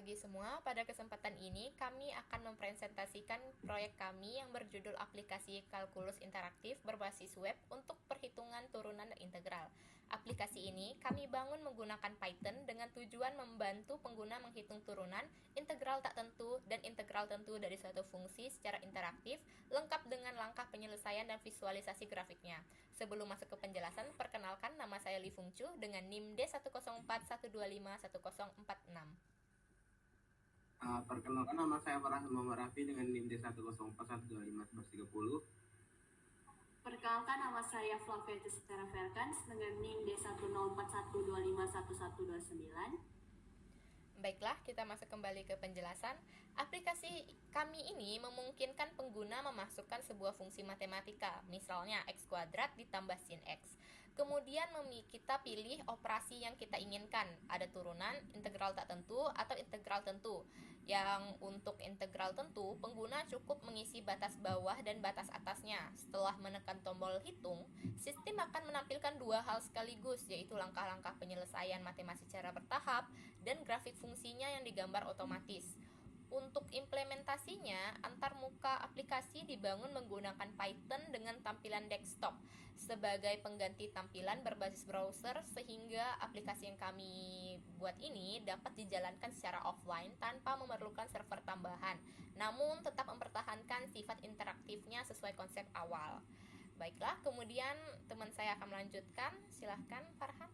pagi semua. Pada kesempatan ini, kami akan mempresentasikan proyek kami yang berjudul aplikasi kalkulus interaktif berbasis web untuk perhitungan turunan dan integral. Aplikasi ini kami bangun menggunakan Python dengan tujuan membantu pengguna menghitung turunan, integral tak tentu, dan integral tentu dari suatu fungsi secara interaktif, lengkap dengan langkah penyelesaian dan visualisasi grafiknya. Sebelum masuk ke penjelasan, perkenalkan nama saya Li Fung Chu dengan NIM D10412511046. Perkenalkan, nama saya Farhan Muhammad Rafi dengan NIM D1041251251130. Perkenalkan, nama saya Flavia Tessera Verkans dengan NIM D10412511129. Baiklah, kita masuk kembali ke penjelasan. Aplikasi kami ini memungkinkan pengguna memasukkan sebuah fungsi matematika, misalnya x kuadrat ditambah sin x. Kemudian kita pilih operasi yang kita inginkan, ada turunan, integral tak tentu, atau integral tentu. Yang untuk integral tentu, pengguna cukup mengisi batas bawah dan batas atasnya. Setelah menekan tombol hitung, sistem akan menampilkan dua hal sekaligus, yaitu langkah-langkah penyelesaian matematika secara bertahap dan grafik fungsinya yang digambar otomatis. Untuk implementasinya, antarmuka aplikasi dibangun menggunakan Python dengan tampilan desktop sebagai pengganti tampilan berbasis browser, sehingga aplikasi yang kami buat ini dapat dijalankan secara offline tanpa memerlukan server tambahan, namun tetap mempertahankan sifat interaktifnya sesuai konsep awal. Baiklah, kemudian teman saya akan melanjutkan. Silahkan, Farhan.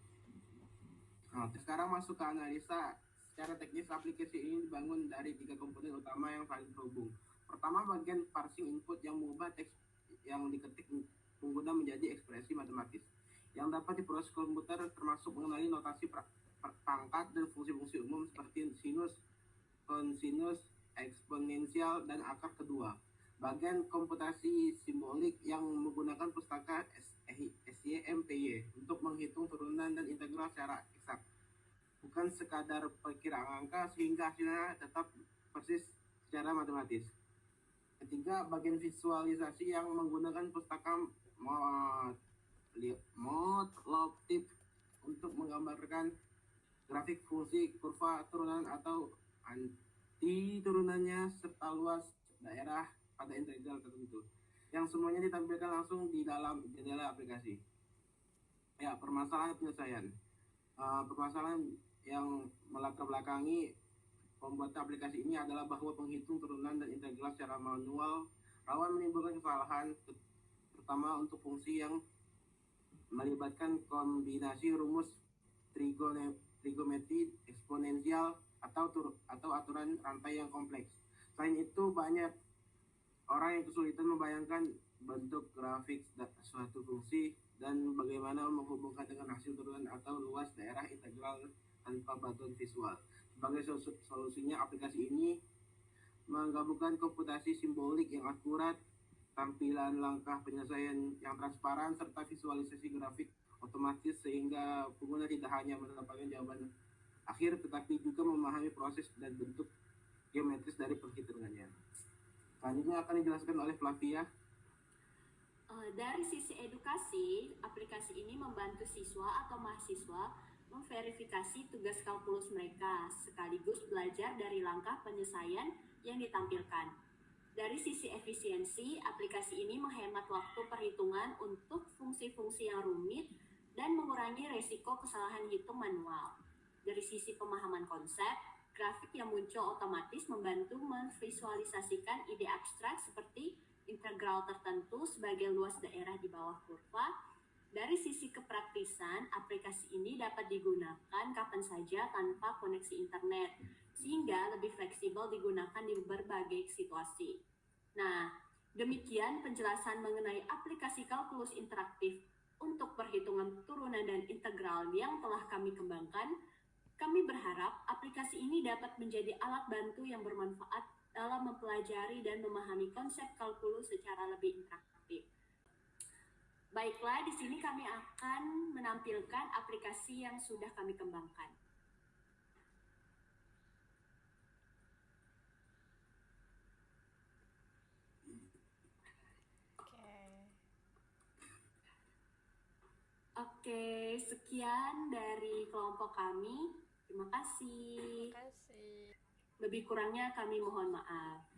Sekarang masuk ke analisa. Secara teknis, aplikasi ini dibangun dari 3 komponen utama yang saling terhubung. Pertama, bagian parsing input yang mengubah teks yang diketik pengguna menjadi ekspresi matematis yang dapat diproses komputer, termasuk mengenali notasi pangkat dan fungsi-fungsi umum seperti sinus, kosinus, eksponensial, dan akar kedua. Bagian komputasi simbolik yang menggunakan pustaka SYMPY untuk menghitung turunan dan integral secara eksak, bukan sekadar perkiraan angka, sehingga hasilnya tetap persis secara matematis. Ketiga, bagian visualisasi yang menggunakan pustaka Matplotlib untuk menggambarkan grafik fungsi kurva turunan atau anti turunannya serta luas daerah pada integral tertentu, yang semuanya ditampilkan langsung di dalam jendela aplikasi. Ya, permasalahan penyelesaian. Permasalahan yang melatar belakangi pembuatan aplikasi ini adalah bahwa penghitung turunan dan integral secara manual rawan menimbulkan kesalahan, terutama untuk fungsi yang melibatkan kombinasi rumus trigonometri eksponensial atau aturan rantai yang kompleks. Selain itu, banyak orang yang kesulitan membayangkan bentuk grafik suatu fungsi dan bagaimana menghubungkan dengan hasil turunan atau luas daerah integral tanpa bantuan visual. Sebagai solusinya, aplikasi ini menggabungkan komputasi simbolik yang akurat, tampilan langkah penyelesaian yang transparan, serta visualisasi grafik otomatis, sehingga pengguna tidak hanya mendapatkan jawaban akhir, tetapi juga memahami proses dan bentuk geometris dari perhitungannya. Selanjutnya akan dijelaskan oleh Flavia. Dari sisi edukasi, aplikasi ini membantu siswa atau mahasiswa memverifikasi tugas kalkulus mereka, sekaligus belajar dari langkah penyelesaian yang ditampilkan. Dari sisi efisiensi, aplikasi ini menghemat waktu perhitungan untuk fungsi-fungsi yang rumit dan mengurangi resiko kesalahan hitung manual. Dari sisi pemahaman konsep, grafik yang muncul otomatis membantu memvisualisasikan ide abstrak seperti integral tertentu sebagai luas daerah di bawah kurva. Dari sisi kepraktisan, aplikasi ini dapat digunakan kapan saja tanpa koneksi internet, sehingga lebih fleksibel digunakan di berbagai situasi. Nah, demikian penjelasan mengenai aplikasi kalkulus interaktif untuk perhitungan turunan dan integral yang telah kami kembangkan. Kami berharap aplikasi ini dapat menjadi alat bantu yang bermanfaat dalam mempelajari dan memahami konsep kalkulus secara lebih interaktif. Baiklah, di sini kami akan menampilkan aplikasi yang sudah kami kembangkan. Oke, sekian dari kelompok kami. Terima kasih. Terima kasih. Lebih kurangnya kami mohon maaf.